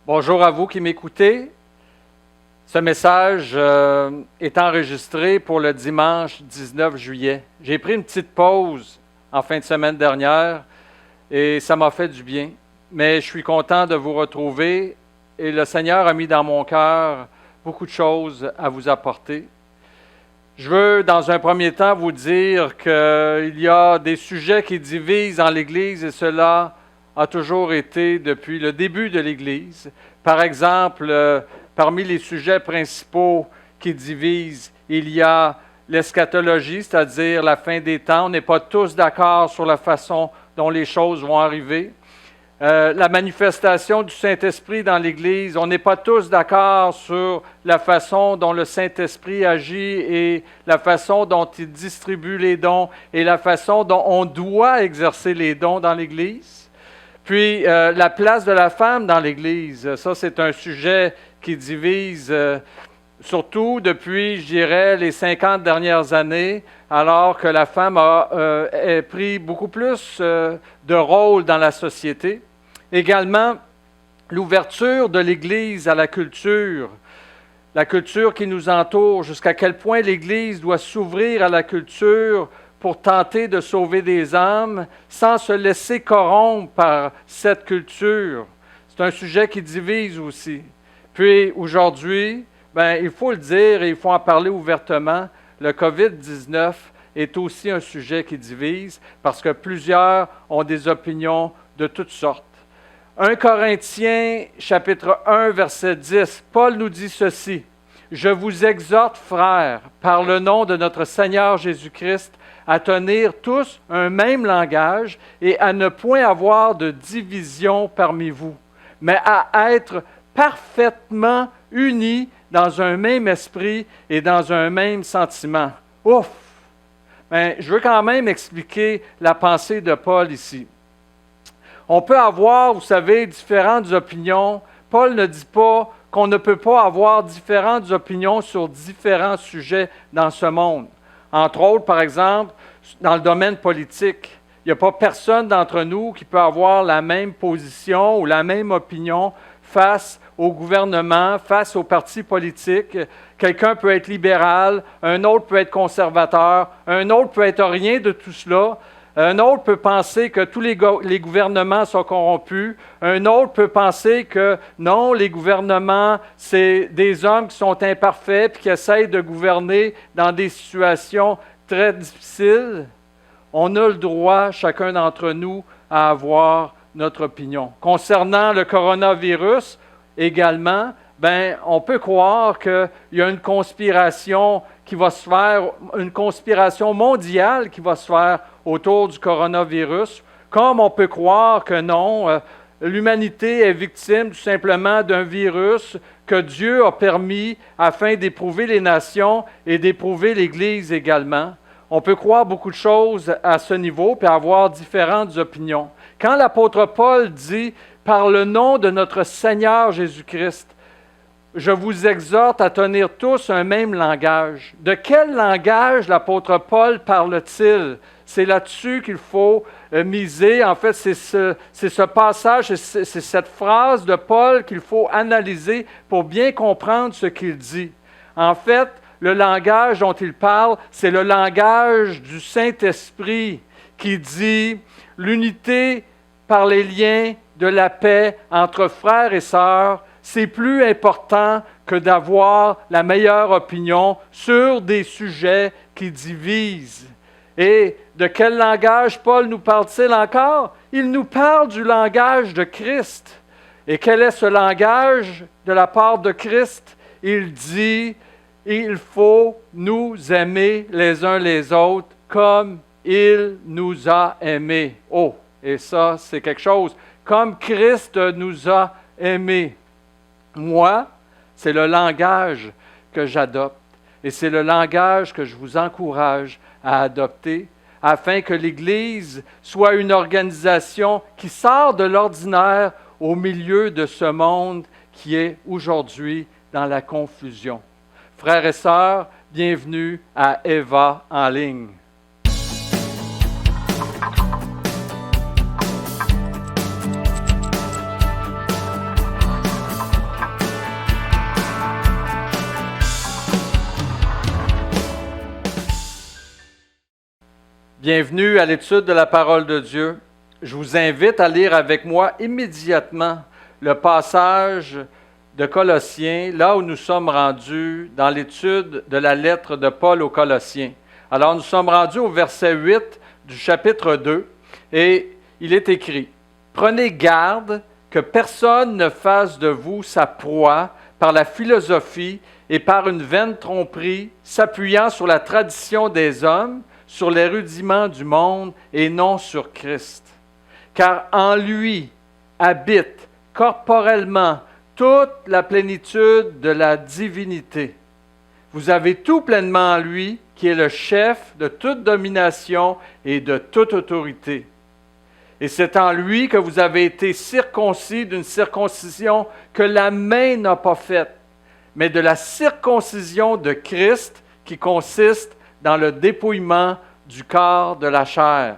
Bonjour à vous qui m'écoutez. Ce message est enregistré pour le dimanche 19 juillet. J'ai pris une petite pause en fin de semaine dernière et ça m'a fait du bien. Mais je suis content de vous retrouver et le Seigneur a mis dans mon cœur beaucoup de choses à vous apporter. Je veux, dans un premier temps, vous dire qu'il y a des sujets qui divisent dans l'Église et cela a toujours été depuis le début de l'Église. Par exemple, parmi les sujets principaux qui divisent, il y a l'eschatologie, c'est-à-dire la fin des temps. On n'est pas tous d'accord sur la façon dont les choses vont arriver. La manifestation du Saint-Esprit dans l'Église, on n'est pas tous d'accord sur la façon dont le Saint-Esprit agit et la façon dont il distribue les dons et la façon dont on doit exercer les dons dans l'Église. Puis, la place de la femme dans l'Église, ça c'est un sujet qui divise surtout depuis, je dirais, les 50 dernières années, alors que la femme a pris beaucoup plus de rôle dans la société. Également, l'ouverture de l'Église à la culture qui nous entoure, jusqu'à quel point l'Église doit s'ouvrir à la culture pour tenter de sauver des âmes sans se laisser corrompre par cette culture. C'est un sujet qui divise aussi. Puis aujourd'hui, il faut le dire et il faut en parler ouvertement, le COVID-19 est aussi un sujet qui divise parce que plusieurs ont des opinions de toutes sortes. 1 Corinthiens, chapitre 1, verset 10, Paul nous dit ceci, « Je vous exhorte, frères, par le nom de notre Seigneur Jésus-Christ, à tenir tous un même langage et à ne point avoir de division parmi vous, mais à être parfaitement unis dans un même esprit et dans un même sentiment. » Ouf! Je veux quand même expliquer la pensée de Paul ici. On peut avoir, vous savez, différentes opinions. Paul ne dit pas qu'on ne peut pas avoir différentes opinions sur différents sujets dans ce monde. Entre autres, par exemple, dans le domaine politique, il n'y a pas personne d'entre nous qui peut avoir la même position ou la même opinion face au gouvernement, face aux partis politiques. Quelqu'un peut être libéral, un autre peut être conservateur, un autre peut être rien de tout cela. Un autre peut penser que tous les gouvernements sont corrompus. Un autre peut penser que non, les gouvernements, c'est des hommes qui sont imparfaits et qui essayent de gouverner dans des situations très difficiles. On a le droit, chacun d'entre nous, à avoir notre opinion. Concernant le coronavirus, également, on peut croire qu'il y a une conspiration qui va se faire, une conspiration mondiale qui va se faire autour du coronavirus, comme on peut croire que non, l'humanité est victime tout simplement d'un virus que Dieu a permis afin d'éprouver les nations et d'éprouver l'Église également. On peut croire beaucoup de choses à ce niveau puis avoir différentes opinions. Quand l'apôtre Paul dit « Par le nom de notre Seigneur Jésus-Christ », je vous exhorte à tenir tous un même langage. De quel langage l'apôtre Paul parle-t-il? C'est là-dessus qu'il faut miser. En fait, c'est ce passage, c'est cette phrase de Paul qu'il faut analyser pour bien comprendre ce qu'il dit. En fait, le langage dont il parle, c'est le langage du Saint-Esprit qui dit l'unité par les liens de la paix entre frères et sœurs. C'est plus important que d'avoir la meilleure opinion sur des sujets qui divisent. Et de quel langage Paul nous parle-t-il encore? Il nous parle du langage de Christ. Et quel est ce langage de la part de Christ? Il dit, il faut nous aimer les uns les autres comme il nous a aimés. Oh, et ça, c'est quelque chose. Comme Christ nous a aimés. Moi, c'est le langage que j'adopte et c'est le langage que je vous encourage à adopter afin que l'Église soit une organisation qui sort de l'ordinaire au milieu de ce monde qui est aujourd'hui dans la confusion. Frères et sœurs, bienvenue à Eva en ligne. Bienvenue à l'étude de la parole de Dieu. Je vous invite à lire avec moi immédiatement le passage de Colossiens, là où nous sommes rendus dans l'étude de la lettre de Paul aux Colossiens. Alors nous sommes rendus au verset 8 du chapitre 2 et il est écrit « Prenez garde que personne ne fasse de vous sa proie par la philosophie et par une vaine tromperie, s'appuyant sur la tradition des hommes, sur les rudiments du monde et non sur Christ. Car en lui habite corporellement toute la plénitude de la divinité. Vous avez tout pleinement en lui, qui est le chef de toute domination et de toute autorité. Et c'est en lui que vous avez été circoncis d'une circoncision que la main n'a pas faite, mais de la circoncision de Christ qui consiste dans le dépouillement du corps de la chair.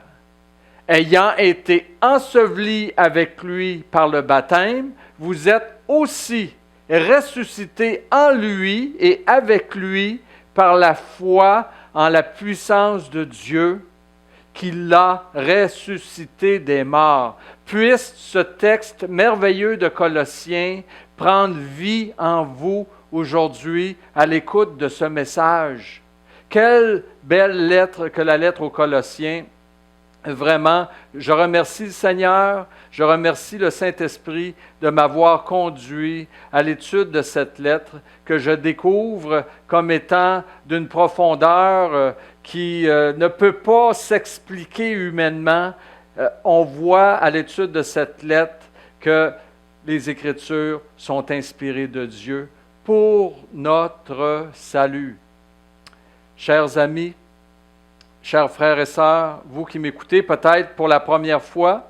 Ayant été ensevelis avec lui par le baptême, vous êtes aussi ressuscités en lui et avec lui par la foi en la puissance de Dieu qui l'a ressuscité des morts. Puisse ce texte merveilleux de Colossiens prendre vie en vous aujourd'hui à l'écoute de ce message. Quelle belle lettre que la lettre aux Colossiens. Vraiment, je remercie le Seigneur, je remercie le Saint-Esprit de m'avoir conduit à l'étude de cette lettre que je découvre comme étant d'une profondeur qui ne peut pas s'expliquer humainement. On voit à l'étude de cette lettre que les Écritures sont inspirées de Dieu pour notre salut. Chers amis, chers frères et sœurs, vous qui m'écoutez peut-être pour la première fois,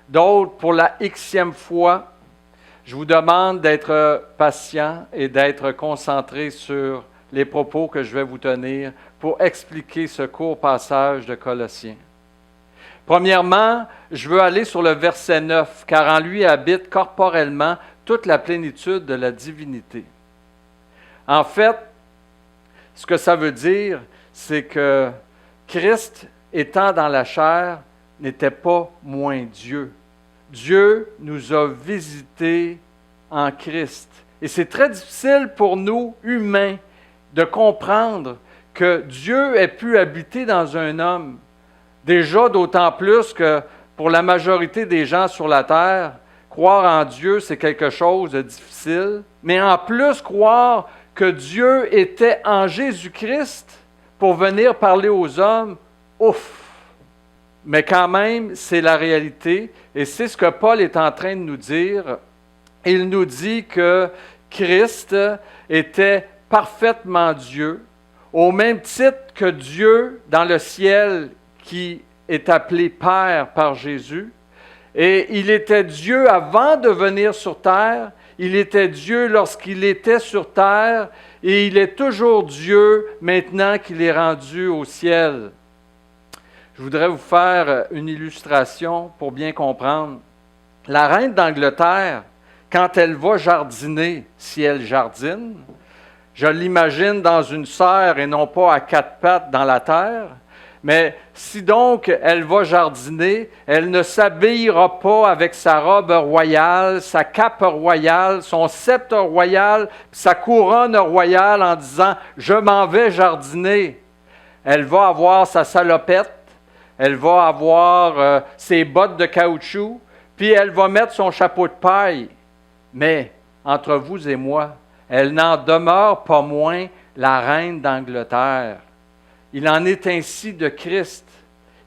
d'autres pour la xème fois, je vous demande d'être patient et d'être concentré sur les propos que je vais vous tenir pour expliquer ce court passage de Colossiens. Premièrement, je veux aller sur le verset 9, car en lui habite corporellement toute la plénitude de la divinité. En fait, ce que ça veut dire, c'est que Christ, étant dans la chair, n'était pas moins Dieu. Dieu nous a visités en Christ. Et c'est très difficile pour nous, humains, de comprendre que Dieu ait pu habiter dans un homme. Déjà, d'autant plus que pour la majorité des gens sur la terre, croire en Dieu, c'est quelque chose de difficile. Mais en plus, croire que Dieu était en Jésus-Christ pour venir parler aux hommes, ouf! Mais quand même, c'est la réalité et c'est ce que Paul est en train de nous dire. Il nous dit que Christ était parfaitement Dieu, au même titre que Dieu dans le ciel qui est appelé Père par Jésus. Et il était Dieu avant de venir sur terre. Il était Dieu lorsqu'il était sur terre et il est toujours Dieu maintenant qu'il est rendu au ciel. Je voudrais vous faire une illustration pour bien comprendre. La reine d'Angleterre, quand elle va jardiner, si elle jardine, je l'imagine dans une serre et non pas à quatre pattes dans la terre. Mais si donc elle va jardiner, elle ne s'habillera pas avec sa robe royale, sa cape royale, son sceptre royal, sa couronne royale en disant « Je m'en vais jardiner ». Elle va avoir sa salopette, elle va avoir ses bottes de caoutchouc, puis elle va mettre son chapeau de paille. Mais entre vous et moi, elle n'en demeure pas moins la reine d'Angleterre. Il en est ainsi de Christ.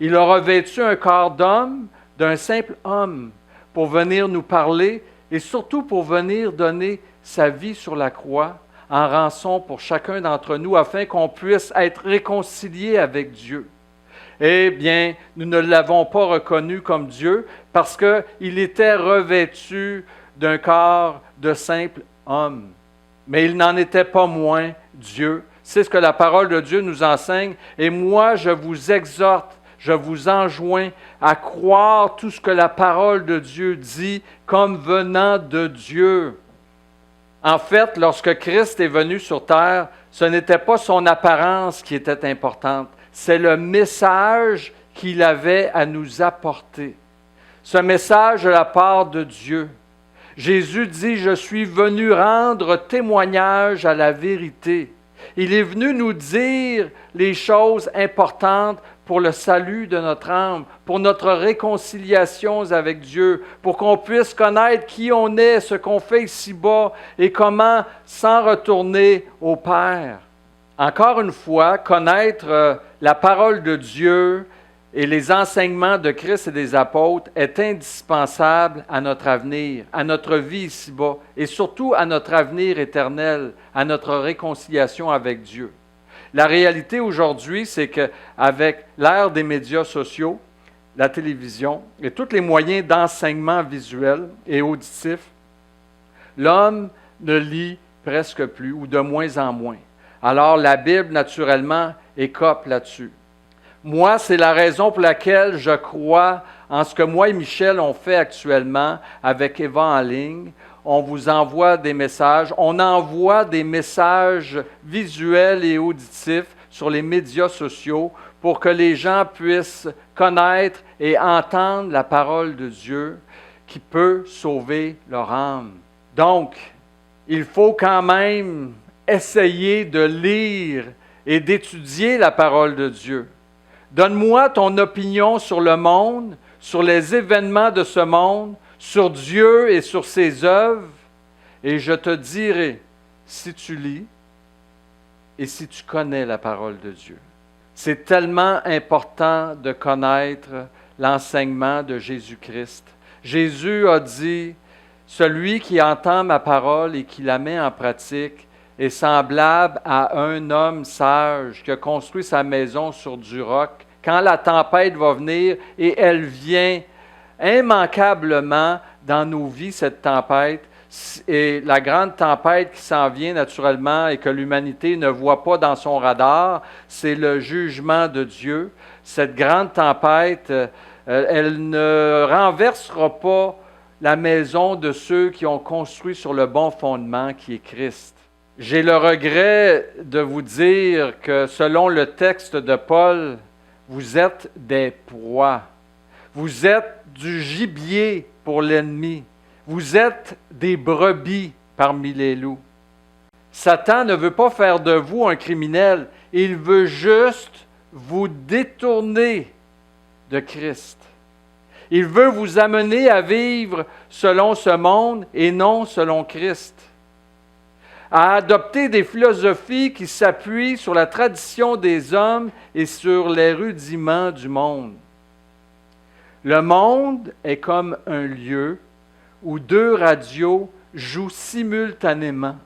Il a revêtu un corps d'homme, d'un simple homme, pour venir nous parler et surtout pour venir donner sa vie sur la croix en rançon pour chacun d'entre nous afin qu'on puisse être réconciliés avec Dieu. Eh bien, nous ne l'avons pas reconnu comme Dieu parce qu'il était revêtu d'un corps de simple homme. Mais il n'en était pas moins Dieu. C'est ce que la parole de Dieu nous enseigne. Et moi, je vous exhorte, je vous enjoins à croire tout ce que la parole de Dieu dit comme venant de Dieu. En fait, lorsque Christ est venu sur terre, ce n'était pas son apparence qui était importante, c'est le message qu'il avait à nous apporter. Ce message de la part de Dieu. Jésus dit, « Je suis venu rendre témoignage à la vérité. » Il est venu nous dire les choses importantes pour le salut de notre âme, pour notre réconciliation avec Dieu, pour qu'on puisse connaître qui on est, ce qu'on fait ici-bas et comment s'en retourner au Père. Encore une fois, connaître la parole de Dieu et les enseignements de Christ et des apôtres est indispensable à notre avenir, à notre vie ici-bas et surtout à notre avenir éternel, à notre réconciliation avec Dieu. La réalité aujourd'hui, c'est qu'avec l'ère des médias sociaux, la télévision et tous les moyens d'enseignement visuel et auditif, l'homme ne lit presque plus ou de moins en moins. Alors la Bible, naturellement, écope là-dessus. Moi, c'est la raison pour laquelle je crois en ce que moi et Michel on fait actuellement avec Eva en ligne. On vous envoie des messages. On envoie des messages visuels et auditifs sur les médias sociaux pour que les gens puissent connaître et entendre la parole de Dieu qui peut sauver leur âme. Donc, il faut quand même essayer de lire et d'étudier la parole de Dieu. Donne-moi ton opinion sur le monde, sur les événements de ce monde, sur Dieu et sur ses œuvres, et je te dirai si tu lis et si tu connais la parole de Dieu. C'est tellement important de connaître l'enseignement de Jésus-Christ. Jésus a dit, « Celui qui entend ma parole et qui la met en pratique est semblable à un homme sage qui a construit sa maison sur du roc. Quand la tempête va venir, et elle vient immanquablement dans nos vies, cette tempête, et la grande tempête qui s'en vient naturellement et que l'humanité ne voit pas dans son radar, c'est le jugement de Dieu. Cette grande tempête, elle ne renversera pas la maison de ceux qui ont construit sur le bon fondement qui est Christ. J'ai le regret de vous dire que selon le texte de Paul, vous êtes des proies. Vous êtes du gibier pour l'ennemi. Vous êtes des brebis parmi les loups. Satan ne veut pas faire de vous un criminel. Il veut juste vous détourner de Christ. Il veut vous amener à vivre selon ce monde et non selon Christ. À adopter des philosophies qui s'appuient sur la tradition des hommes et sur les rudiments du monde. Le monde est comme un lieu où deux radios jouent simultanément.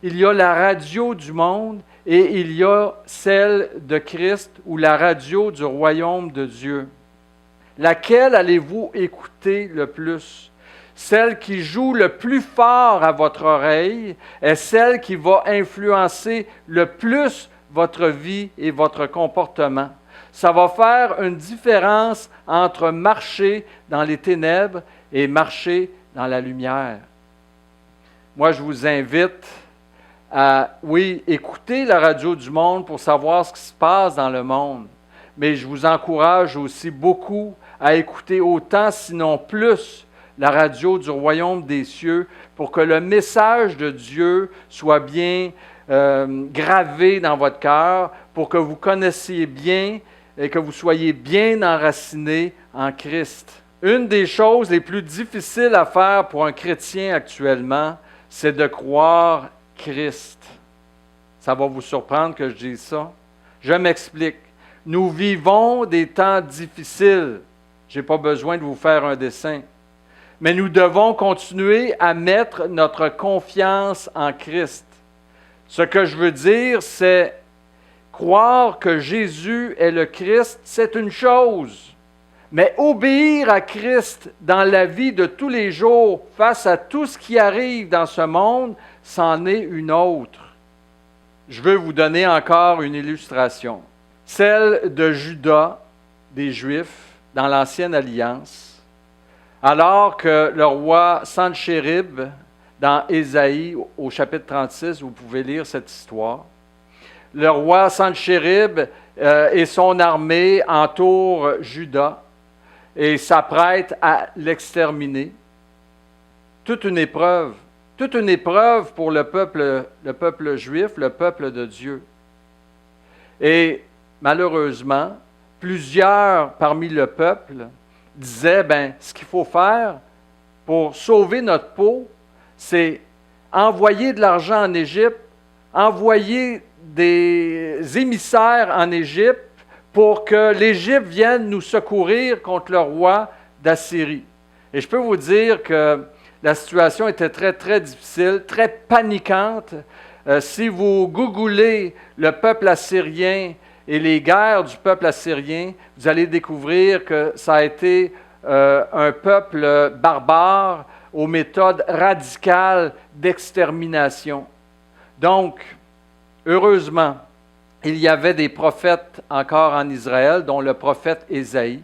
Il y a la radio du monde et il y a celle de Christ ou la radio du royaume de Dieu. Laquelle allez-vous écouter le plus? Celle qui joue le plus fort à votre oreille est celle qui va influencer le plus votre vie et votre comportement. Ça va faire une différence entre marcher dans les ténèbres et marcher dans la lumière. Moi, je vous invite à, oui, écouter la radio du monde pour savoir ce qui se passe dans le monde. Mais je vous encourage aussi beaucoup à écouter autant, sinon plus, la radio du royaume des cieux pour que le message de Dieu soit bien gravé dans votre cœur, pour que vous connaissiez bien et que vous soyez bien enracinés en Christ. Une des choses les plus difficiles à faire pour un chrétien actuellement, c'est de croire Christ. Ça va vous surprendre que je dise ça. Je m'explique. Nous vivons des temps difficiles. Je n'ai pas besoin de vous faire un dessin. Mais nous devons continuer à mettre notre confiance en Christ. Ce que je veux dire, c'est croire que Jésus est le Christ, c'est une chose. Mais obéir à Christ dans la vie de tous les jours, face à tout ce qui arrive dans ce monde, c'en est une autre. Je veux vous donner encore une illustration. Celle de Judas, des Juifs, dans l'Ancienne Alliance. Alors que le roi Sanchérib, dans Ésaïe, au chapitre 36, vous pouvez lire cette histoire, le roi Sanchérib et son armée entourent Juda et s'apprêtent à l'exterminer. Toute une épreuve pour le peuple juif, le peuple de Dieu. Et malheureusement, plusieurs parmi le peuple disaient, ce qu'il faut faire pour sauver notre peau, c'est envoyer de l'argent en Égypte, envoyer des émissaires en Égypte pour que l'Égypte vienne nous secourir contre le roi d'Assyrie. Et je peux vous dire que la situation était très, très difficile, très paniquante. Si vous googlez le peuple assyrien et les guerres du peuple assyrien, vous allez découvrir que ça a été un peuple barbare aux méthodes radicales d'extermination. Donc, heureusement, il y avait des prophètes encore en Israël, dont le prophète Ésaïe.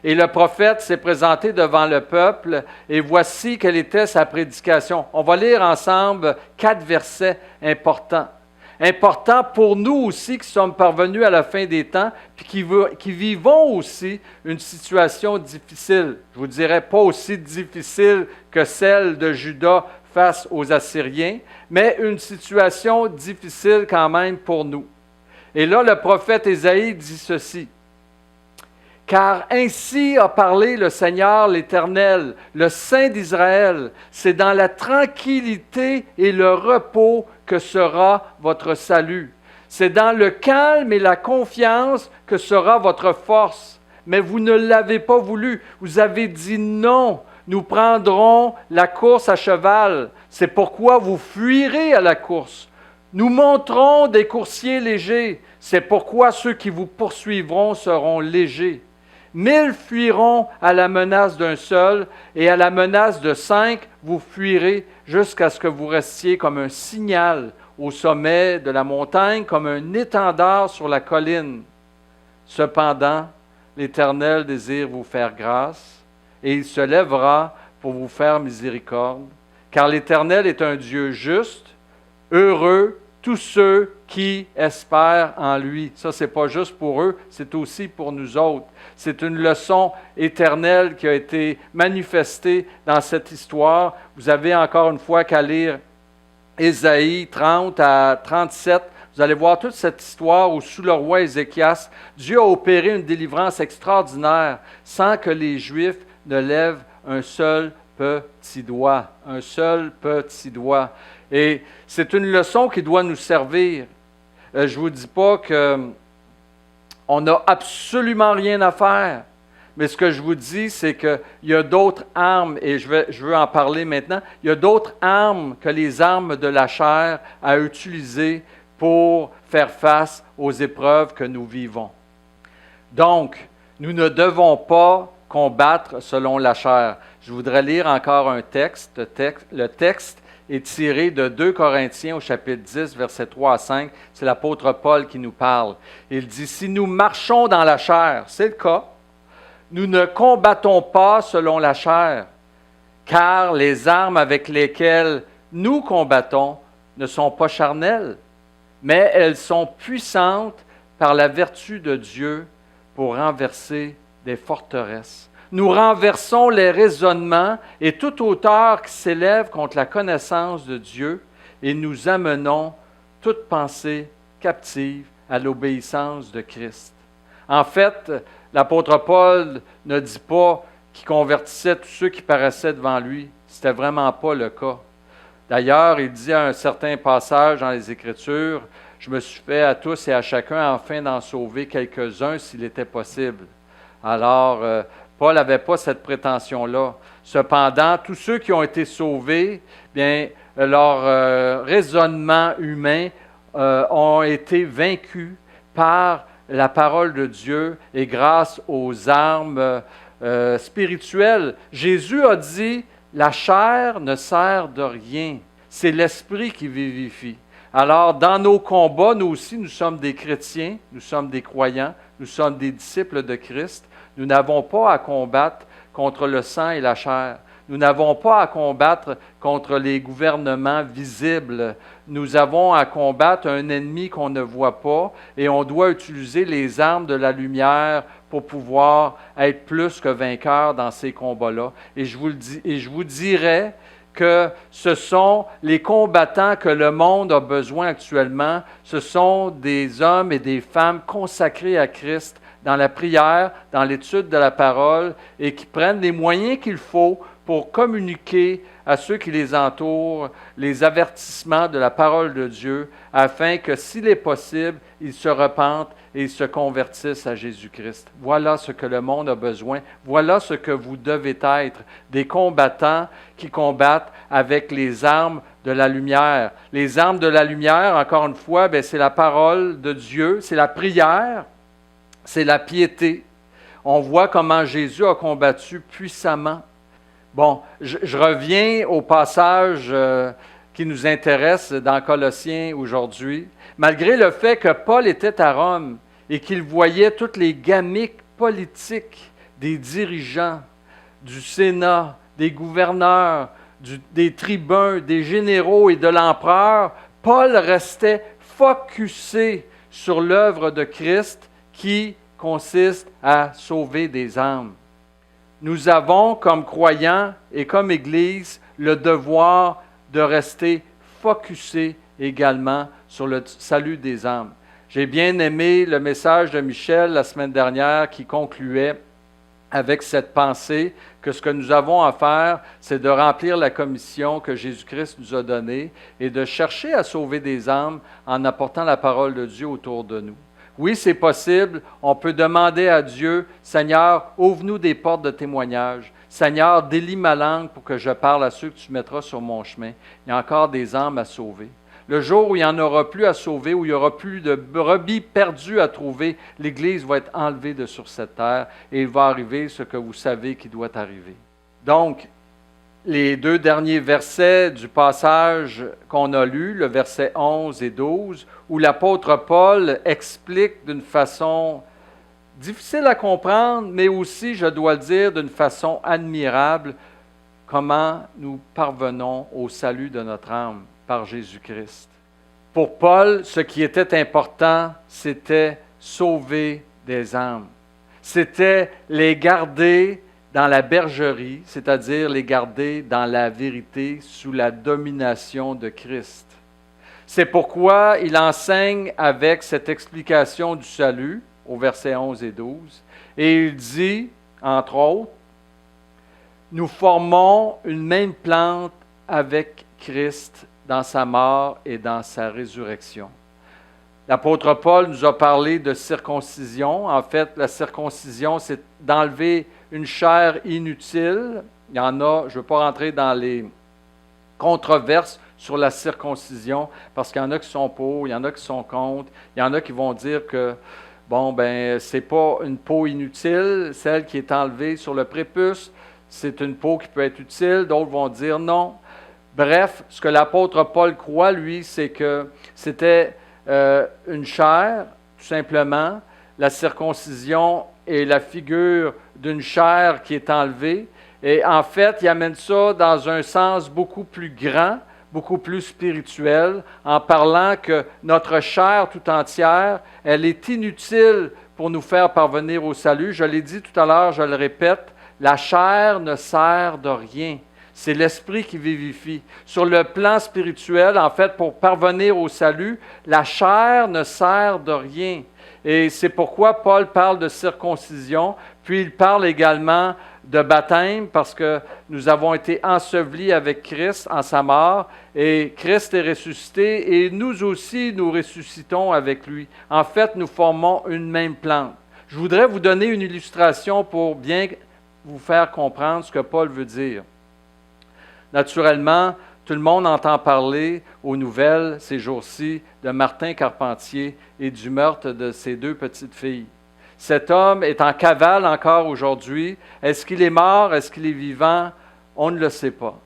Et le prophète s'est présenté devant le peuple, et voici quelle était sa prédication. On va lire ensemble 4 versets importants. Importants pour nous aussi qui sommes parvenus à la fin des temps, puis qui vivons aussi une situation difficile. Je vous dirais pas aussi difficile que celle de Juda face aux Assyriens, mais une situation difficile quand même pour nous. Et là, le prophète Ésaïe dit ceci. « Car ainsi a parlé le Seigneur l'Éternel, le Saint d'Israël. C'est dans la tranquillité et le repos que sera votre salut. C'est dans le calme et la confiance que sera votre force. Mais vous ne l'avez pas voulu. Vous avez dit non. Nous prendrons la course à cheval. C'est pourquoi vous fuirez à la course. Nous monterons des coursiers légers. C'est pourquoi ceux qui vous poursuivront seront légers. 1000 fuiront à la menace d'un seul, et à la menace de 5, vous fuirez jusqu'à ce que vous restiez comme un signal au sommet de la montagne, comme un étendard sur la colline. Cependant, l'Éternel désire vous faire grâce, et il se lèvera pour vous faire miséricorde, car l'Éternel est un Dieu juste, heureux tous ceux qui espèrent en lui. Ça, ce n'est pas juste pour eux, c'est aussi pour nous autres. C'est une leçon éternelle qui a été manifestée dans cette histoire. Vous avez encore une fois qu'à lire Ésaïe 30 à 37. Vous allez voir toute cette histoire où, sous le roi Ézéchias, Dieu a opéré une délivrance extraordinaire sans que les Juifs ne lèvent un seul petit doigt. Un seul petit doigt. Et c'est une leçon qui doit nous servir. Je ne vous dis pas qu'on n'a absolument rien à faire, mais ce que je vous dis, c'est qu'il y a d'autres armes, et je veux en parler maintenant, il y a d'autres armes que les armes de la chair à utiliser pour faire face aux épreuves que nous vivons. Donc, nous ne devons pas combattre selon la chair. Je voudrais lire encore un texte. Le texte est tiré de 2 Corinthiens au chapitre 10, versets 3 à 5. C'est l'apôtre Paul qui nous parle. Il dit, « Si nous marchons dans la chair, c'est le cas, nous ne combattons pas selon la chair, car les armes avec lesquelles nous combattons ne sont pas charnelles, mais elles sont puissantes par la vertu de Dieu pour renverser des forteresses. Nous renversons les raisonnements et toute hauteur qui s'élève contre la connaissance de Dieu et nous amenons toute pensée captive à l'obéissance de Christ. » En fait, l'apôtre Paul ne dit pas qu'il convertissait tous ceux qui paraissaient devant lui. Ce n'était vraiment pas le cas. D'ailleurs, il dit à un certain passage dans les Écritures, « Je me suis fait à tous et à chacun afin d'en sauver quelques-uns s'il était possible. » Alors, Paul n'avait pas cette prétention-là. Cependant, tous ceux qui ont été sauvés, bien, leur raisonnement humain ont été vaincus par la parole de Dieu et grâce aux armes spirituelles. Jésus a dit, la chair ne sert de rien. C'est l'esprit qui vivifie. Alors, dans nos combats, nous aussi, nous sommes des chrétiens, nous sommes des croyants, nous sommes des disciples de Christ. Nous n'avons pas à combattre contre le sang et la chair. Nous n'avons pas à combattre contre les gouvernements visibles. Nous avons à combattre un ennemi qu'on ne voit pas et on doit utiliser les armes de la lumière pour pouvoir être plus que vainqueurs dans ces combats-là. Et je vous dirais que ce sont les combattants que le monde a besoin actuellement. Ce sont des hommes et des femmes consacrés à Christ dans la prière, dans l'étude de la parole et qui prennent les moyens qu'il faut pour communiquer à ceux qui les entourent les avertissements de la parole de Dieu afin que, s'il est possible, ils se repentent et ils se convertissent à Jésus-Christ. Voilà ce que le monde a besoin. Voilà ce que vous devez être, des combattants qui combattent avec les armes de la lumière. Les armes de la lumière, encore une fois, c'est la parole de Dieu, c'est la prière, c'est la piété. On voit comment Jésus a combattu puissamment. Bon, je reviens au passage qui nous intéresse dans Colossiens aujourd'hui. Malgré le fait que Paul était à Rome et qu'il voyait toutes les gamiques politiques des dirigeants, du Sénat, des gouverneurs, des tribuns, des généraux et de l'empereur, Paul restait focusé sur l'œuvre de Christ qui consiste à sauver des âmes. Nous avons, comme croyants et comme Église, le devoir de rester focusés également sur le salut des âmes. J'ai bien aimé le message de Michel la semaine dernière qui concluait avec cette pensée que ce que nous avons à faire, c'est de remplir la commission que Jésus-Christ nous a donnée et de chercher à sauver des âmes en apportant la parole de Dieu autour de nous. Oui, c'est possible. On peut demander à Dieu, Seigneur, ouvre-nous des portes de témoignage. Seigneur, délie ma langue pour que je parle à ceux que tu mettras sur mon chemin. Il y a encore des âmes à sauver. Le jour où il n'y en aura plus à sauver, où il n'y aura plus de brebis perdues à trouver, l'Église va être enlevée de sur cette terre et il va arriver ce que vous savez qui doit arriver. Donc, les deux derniers versets du passage qu'on a lu, le verset 11 et 12, où l'apôtre Paul explique d'une façon difficile à comprendre, mais aussi, je dois le dire, d'une façon admirable, comment nous parvenons au salut de notre âme par Jésus-Christ. Pour Paul, ce qui était important, c'était sauver des âmes. C'était les garder dans la bergerie, c'est-à-dire les garder dans la vérité sous la domination de Christ. C'est pourquoi il enseigne avec cette explication du salut, au verset 11 et 12, et il dit, entre autres, « Nous formons une même plante avec Christ dans sa mort et dans sa résurrection. » L'apôtre Paul nous a parlé de circoncision. En fait, la circoncision, c'est d'enlever une chair inutile. Il y en a, je ne veux pas rentrer dans les controverses sur la circoncision, parce qu'il y en a qui sont pour, il y en a qui sont contre, il y en a qui vont dire que, c'est pas une peau inutile, celle qui est enlevée sur le prépuce, c'est une peau qui peut être utile, d'autres vont dire non. Bref, ce que l'apôtre Paul croit, lui, c'est que c'était une chair, tout simplement. La circoncision est la figure d'une chair qui est enlevée. Et en fait, il amène ça dans un sens beaucoup plus grand, beaucoup plus spirituel, en parlant que notre chair tout entière, elle est inutile pour nous faire parvenir au salut. Je l'ai dit tout à l'heure, je le répète, la chair ne sert de rien. C'est l'esprit qui vivifie. Sur le plan spirituel, en fait, pour parvenir au salut, la chair ne sert de rien. Et c'est pourquoi Paul parle de circoncision, puis il parle également de baptême, parce que nous avons été ensevelis avec Christ en sa mort, et Christ est ressuscité, et nous aussi, nous ressuscitons avec lui. En fait, nous formons une même plante. Je voudrais vous donner une illustration pour bien vous faire comprendre ce que Paul veut dire. Naturellement, tout le monde entend parler aux nouvelles ces jours-ci de Martin Carpentier et du meurtre de ses deux petites filles. Cet homme est en cavale encore aujourd'hui. Est-ce qu'il est mort? Est-ce qu'il est vivant? On ne le sait pas.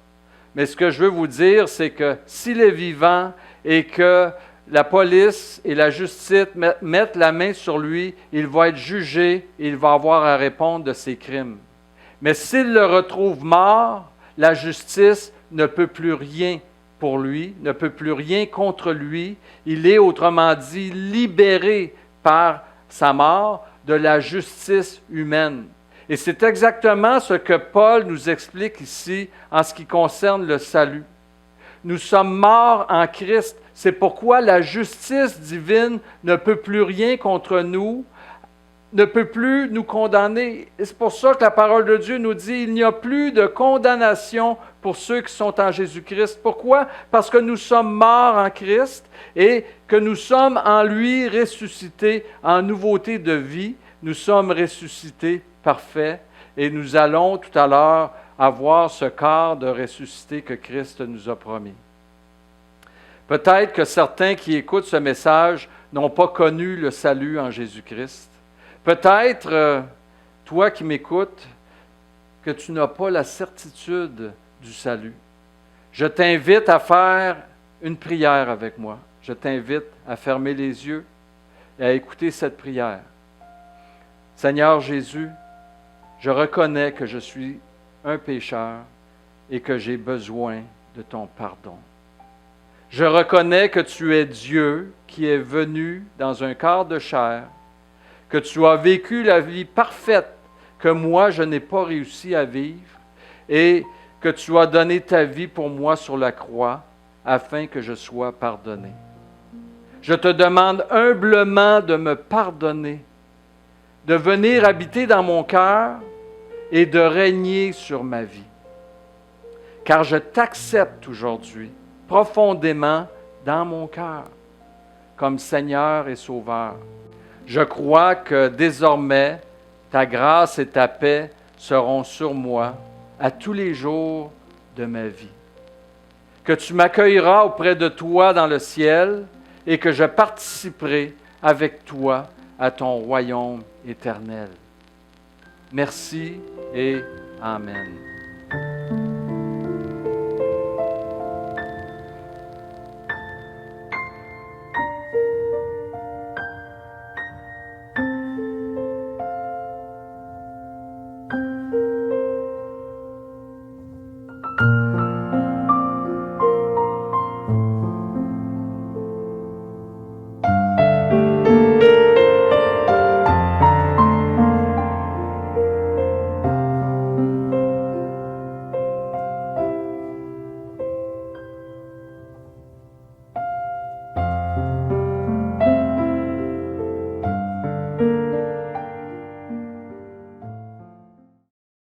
Mais ce que je veux vous dire, c'est que s'il est vivant et que la police et la justice mettent la main sur lui, il va être jugé et il va avoir à répondre de ses crimes. Mais s'ils le retrouvent mort, la justice ne peut plus rien pour lui, ne peut plus rien contre lui. Il est, autrement dit, libéré par sa mort de la justice humaine. Et c'est exactement ce que Paul nous explique ici en ce qui concerne le salut. Nous sommes morts en Christ. C'est pourquoi la justice divine ne peut plus rien contre nous, ne peut plus nous condamner. Et c'est pour ça que la parole de Dieu nous dit il n'y a plus de condamnation pour ceux qui sont en Jésus-Christ. Pourquoi? Parce que nous sommes morts en Christ et que nous sommes en lui ressuscités en nouveauté de vie. Nous sommes ressuscités parfaits et nous allons tout à l'heure avoir ce corps de ressuscité que Christ nous a promis. Peut-être que certains qui écoutent ce message n'ont pas connu le salut en Jésus-Christ. Peut-être, toi qui m'écoutes, que tu n'as pas la certitude du salut. Je t'invite à faire une prière avec moi. Je t'invite à fermer les yeux et à écouter cette prière. Seigneur Jésus, je reconnais que je suis un pécheur et que j'ai besoin de ton pardon. Je reconnais que tu es Dieu qui est venu dans un corps de chair, que tu as vécu la vie parfaite que moi je n'ai pas réussi à vivre et que tu as donné ta vie pour moi sur la croix afin que je sois pardonné. Je te demande humblement de me pardonner, de venir habiter dans mon cœur et de régner sur ma vie. Car je t'accepte aujourd'hui profondément dans mon cœur comme Seigneur et Sauveur. Je crois que désormais, ta grâce et ta paix seront sur moi à tous les jours de ma vie. Que tu m'accueilleras auprès de toi dans le ciel et que je participerai avec toi à ton royaume éternel. Merci et Amen.